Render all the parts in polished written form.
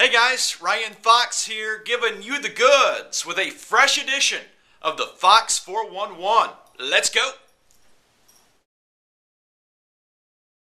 Hey guys, Ryan Fox here, giving you the goods with a fresh edition of the Fox 411. Let's go.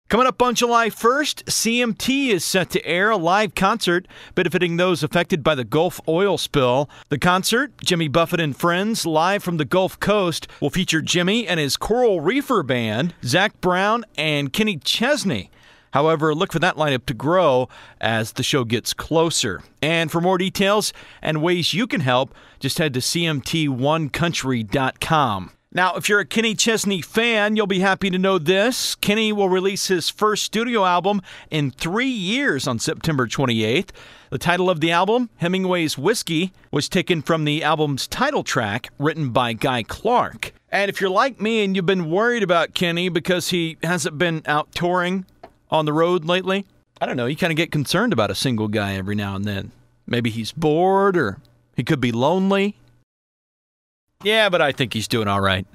Coming up on July 1st, CMT is set to air a live concert benefiting those affected by the Gulf oil spill. The concert, Jimmy Buffett and Friends, live from the Gulf Coast, will feature Jimmy and his Coral Reefer Band, Zach Brown, and Kenny Chesney. However, look for that lineup to grow as the show gets closer. And for more details and ways you can help, just head to cmt1country.com. Now, if you're a Kenny Chesney fan, you'll be happy to know this. Kenny will release his first studio album in 3 years on September 28th. The title of the album, Hemingway's Whiskey, was taken from the album's title track, written by Guy Clark. And if you're like me and you've been worried about Kenny because he hasn't been out touring on the road lately, I don't know, you kind of get concerned about a single guy every now and then. Maybe he's bored or he could be lonely. Yeah, but I think he's doing all right.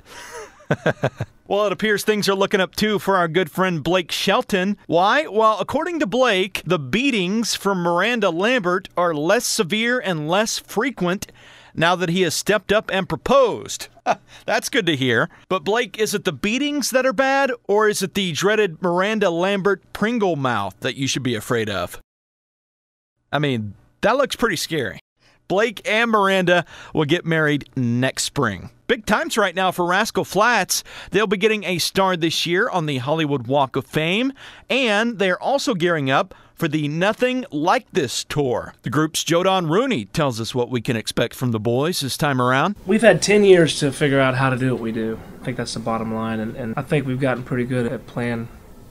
Well, it appears things are looking up too for our good friend Blake Shelton. Why? Well, according to Blake, the beatings from Miranda Lambert are less severe and less frequent now that he has stepped up and proposed. That's good to hear. But Blake, is it the beatings that are bad, or is it the dreaded Miranda Lambert Pringle mouth that you should be afraid of? I mean, that looks pretty scary. Blake and Miranda will get married next spring. Big times right now for Rascal Flatts. They'll be getting a star this year on the Hollywood Walk of Fame, and they're also gearing up for the Nothing Like This tour. The group's Don Rooney tells us what we can expect from the boys this time around. We've had 10 years to figure out how to do what we do. I think that's the bottom line, and I think we've gotten pretty good at playing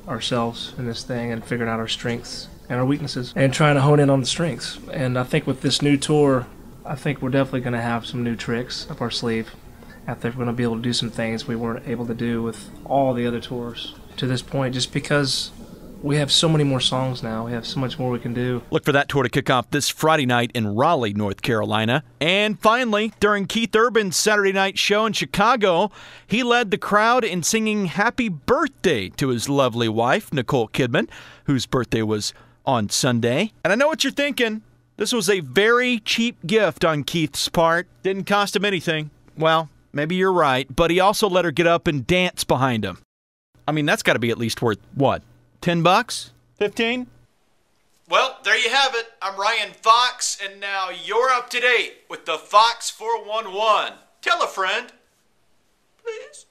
ourselves in this thing and figuring out our strengths and our weaknesses and trying to hone in on the strengths. And I think with this new tour, I think we're definitely going to have some new tricks up our sleeve. I think we're going to be able to do some things we weren't able to do with all the other tours to this point, just because we have so many more songs now. We have so much more we can do. Look for that tour to kick off this Friday night in Raleigh, North Carolina. And finally, during Keith Urban's Saturday night show in Chicago, he led the crowd in singing Happy Birthday to his lovely wife, Nicole Kidman, whose birthday was on Sunday. And I know what you're thinking. This was a very cheap gift on Keith's part. Didn't cost him anything. Well, maybe you're right, but he also let her get up and dance behind him. I mean, that's got to be at least worth, what, $10? 15? Well, there you have it. I'm Ryan Fox, and now you're up to date with the Fox 411. Tell a friend, please.